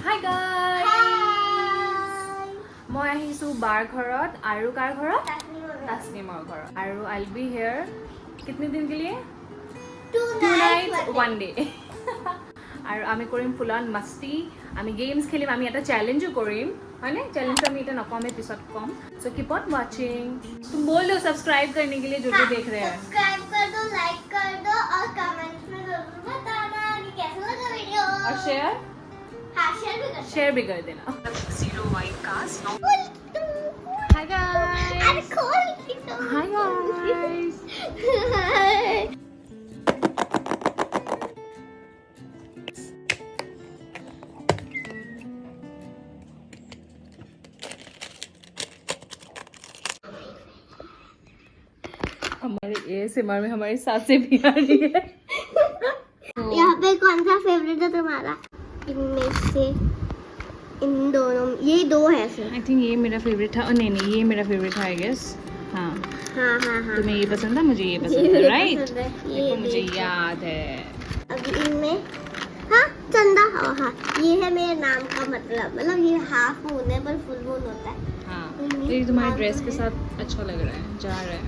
Hi guys! মই আহিছো বাৰ ঘৰত আৰু কাৰ ঘৰত তাসনিমৰ ঘৰত আৰু I'll be here कितने दिन के लिए 2 nights 1 day আৰু আমি কৰিম ফুলন মস্তি আমি গেমছ খেলিম আমি এটা চ্যালেঞ্জও কৰিম হয়নে চ্যাलेंज আমি এটা নকমে পিছত কম सो कीप ऑन वाचिंग तुम बोल दो सब्सक्राइब करने के लिए जो भी देख रहे हैं सब्सक्राइब कर दो लाइक कर दो और कमेंट्स में जरूर बताना कि कैसा लगा वीडियो और शेयर शेयर भी कर देना जीरो वाइट कास्ट हाय गाइस हाय गाइस हमारे ASMR में हमारी सांसें भी आ रही है। यहाँ पे कौन सा फेवरेट है तुम्हारा इनमें से? इन दोनों, ये दो है सिर्फ। आई थिंक ये मेरा फेवरेट था। नहीं नहीं, ये मेरा फेवरेट था आई गेस। हाँ हाँ हाँ हाँ, तुम्हें ये पसंद था, मुझे ये पसंद है, राइट? देखो मुझे देखो। याद है। अभी इनमें हाँ चंदा, हाँ ये है मेरे नाम का मतलब ये हाफ मून है पर फुल मून होता है। हाँ तो ये तुम्हारे ड्रेस के साथ अच्छा लग रहा है, जा रहा है।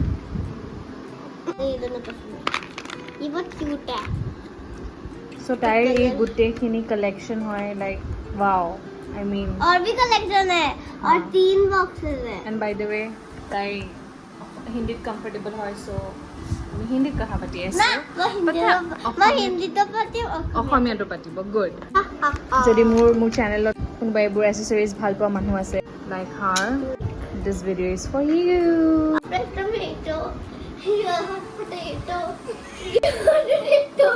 ये दोनों पसंद है, ये बहुत क्यूट है। सो ताई ये गोटेखिनि कलेक्शन হয় लाइक वाओ, आई मीन। और भी कलेक्शन है और हाँ। 3 बॉक्सेस है। एंड बाय द वे ताई हिंदीत कंफर्टेबल হয় सो হিন্দীত কথা পাতি আছে। মই হিন্দীতো পাতিম অসমীয়াটো পাতিব, গুড। অসমীয়া। যদি মোৰ চেনেলত কোনোবা এইবোৰ এচেসৰিজ ভাল পোৱা মানুহ আছে like her, this video is for you. Tomato, here potato, here potato.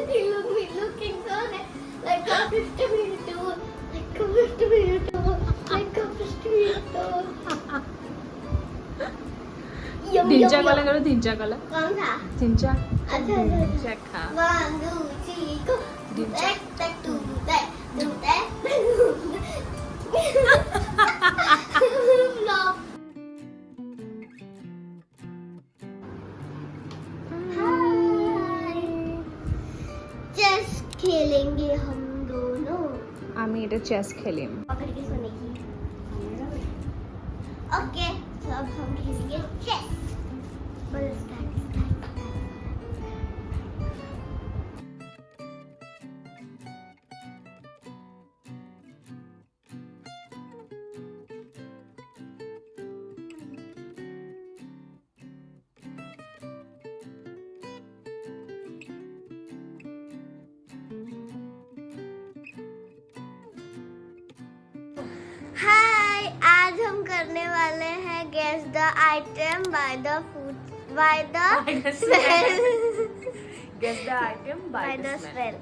They look me looking so nice, like a fish tomato, like a fish tomato, like a fish tomato. Yum, তিনচা yum, কলা yum. করো, তিনচা কলা, कौन सा? তিনচা अच्छा अच्छा তিনচা খা। 1 2 3 go. Dinja. Tek tu tek tu tek. Flop. हाय, chess खेलेंगे हम दोनों। আমি এটা চেস খেলিম। पकड़ के सोने की। ओके, तो अब हम खेलेंगे चेस। बस स्टार्ट। हाय, आज हम करने वाले हैं guess the item by the food by the smell. Guess the item by the smell.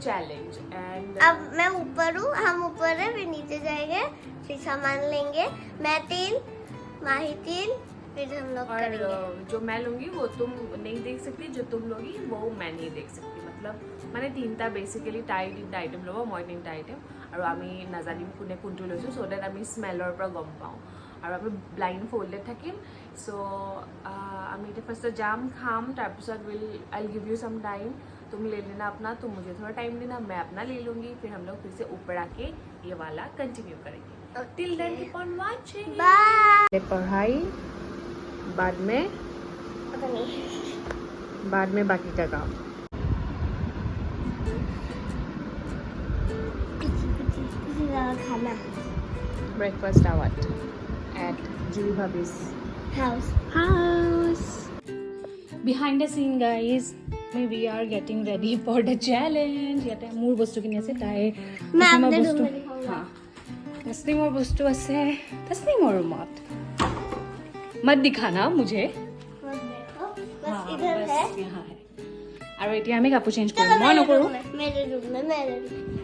Challenge. And अब मैं ऊपर हूँ, हम ऊपर है, फिर नीचे जाएंगे, फिर सामान लेंगे। मैं 3, माही 3, फिर हम लोग करेंगे। और जो मैं लूंगी वो तुम नहीं देख सकती, जो तुम लोगी वो मैं नहीं देख सकती। मतलब মানে তিনটা বেসিক্যালি তাই তিনটা আইটেম ল'ব, মই তিনটা আইটেম, আৰু আমি নাজানিম কোনে কোনটো লৈছোঁ, চ' ডেট আমি স্মেলৰ পৰা গম পাওঁ আৰু আমি ব্লাইণ্ড ফল্ডেড থাকিম। চ' আমি এতিয়া ফাৰ্ষ্টত যাম, খাম, তাৰপিছত I give you some time, तुम ले लेना अपना, तुम मुझे थोड़ा टाइम देना, मैं अपना ले लूँगी, फिर हम लोग फिर से ऊपर आके ये वाला कंटिन्यू करेंगे। Till then keep on watching. Bye. पढ़ाई बाद में, पता नहीं। बाद में बाकी का काम। किसी खाना Breakfast out at Julie Bhabhi's house. Behind the scene, guys, we are getting ready for the challenge. याते मोर बस्तु किनी আছে তাই मैं अपने बस्तु रूम में दिखाऊंगा। हाँ तस्नीमर बस्तु আছে तस्नीमर रूमत मत दिखाना मुझे। बस देखो, बस हाँ, इधर बस है। यहाँ है। আৰু এতিয়া আমি কাপোৰ চেঞ্জ কৰিম, चलो মই নকৰোঁ। मेरे रूम में मेरे रूम में।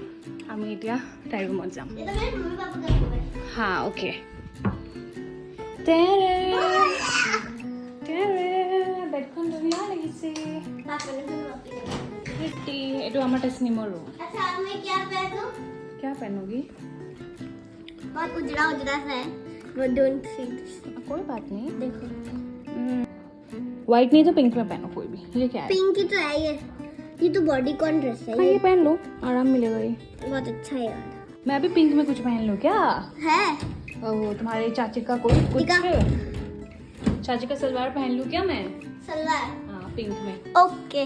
আমি এতিয়া তাইৰ ৰুমত যাম। ये तो मेरे मम्मी पापा का रूम है। हाँ ओके। তেৰে তেৰে বেডখন ধুনীয়া লাগিছে। पापा ने फिर रोटी बनाई। প্ৰিটি, এইটো আমাৰ তছনিমৰ ৰুম। अच्छा अब मैं क्या पहनूं? क्या पहनोगी? बहुत उजड़ा उजड़ा सा है, वो डोंट सी। कोई बात नहीं। देखो व्हाइट नहीं तो पिंक में पहनो कोई भी। ये क्या है? पिंक ही तो है ये तो बॉडी कॉन ड्रेस है। हाँ ये पहन लो, आराम मिलेगा ये। बहुत अच्छा है यार। मैं भी पिंक में कुछ पहन लूँ क्या? है वो तुम्हारे चाची का कोई कुछ, दिखा। चाची का सलवार पहन लूँ क्या मैं? सलवार। हाँ पिंक में। Okay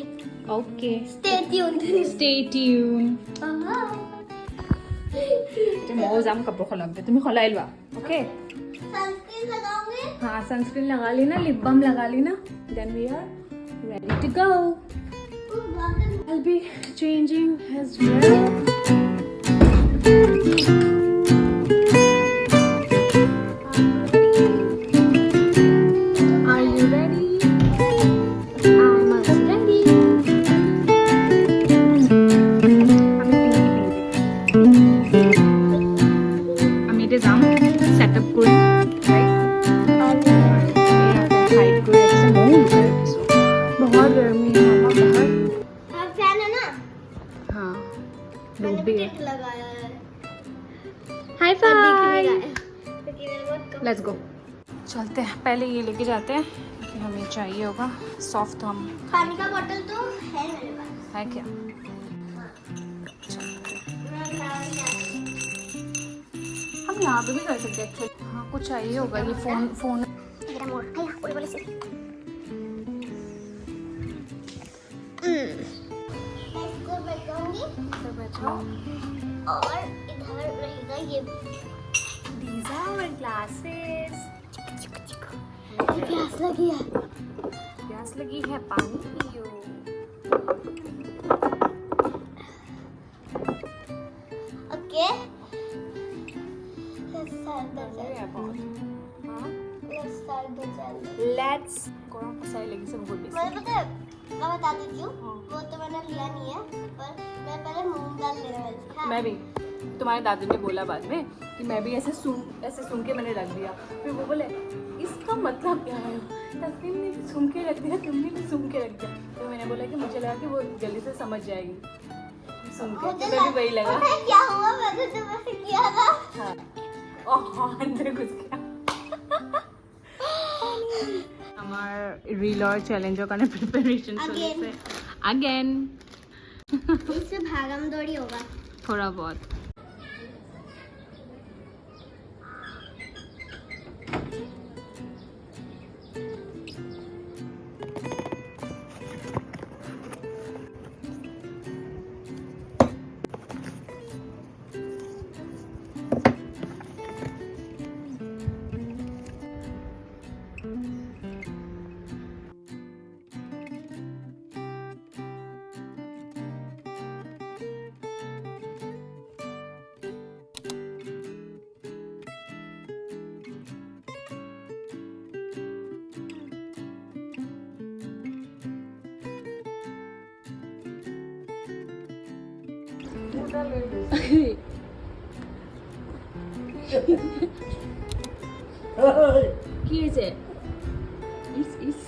okay stay tuned. Stay tune. मऊ जाम कपड़ों खलाते, तुम्हें खलाई लो। ओके सनस्क्रीन लगाओगे? हाँ सनस्क्रीन लगा ली ना, लिप बाम लगा ली ना, then we are ready to go. I'll be changing as well. Are you ready? I'm also ready. আমি এটা যাম সেটআপ কৰি, right? hide কৰি ৰাখিছে, ময়ো লুকাই ৰাখিছোঁ। लेट्स गो, चलते हैं। पहले ये लेके जाते हैं कि हमें चाहिए होगा सॉफ्ट। तो हम पानी का बोतल तो है मेरे पास। है क्या? हम यहाँ पे भी कर सकते हैं एक्चुअली। हाँ कुछ चाहिए होगा, ये फोन मेरा मोर है बोले बोले से। मैं इसको बैठाऊंगी तो बैठो। और इधर रहेगा ये। These are our glasses. प्यास लगी है। प्यास लगी है, पानी पियो। ओके Let's गरम पसाई लगी सब गुड। मैं पता है मैं बता देती हूँ। वो तो मैंने लिया नहीं है, पर मैं पहले मूंग दाल लेने वाली थी। हाँ। मैं भी, तुम्हारे दादी ने बोला बाद में कि मैं भी ऐसे सूंघ के मैंने रख दिया। फिर वो बोले इसका मतलब क्या है, तस्वीर ने भी सूंघ के रख दिया, तुमने भी सूंघ के रख दिया। तो मैंने बोला कि मुझे लगा कि वो जल्दी से समझ जाएगी सूंघ के, तो मैं भी वही लगा। पता है क्या हुआ, मैंने जब ऐसे किया था हाँ ओह अंदर घुस गया। हमार रील और चैलेंजों का प्रिपरेशन Again. अगेन इससे भागम दौड़ी होगा। थोड़ा बहुत। কি হয়েছে? ইস ইস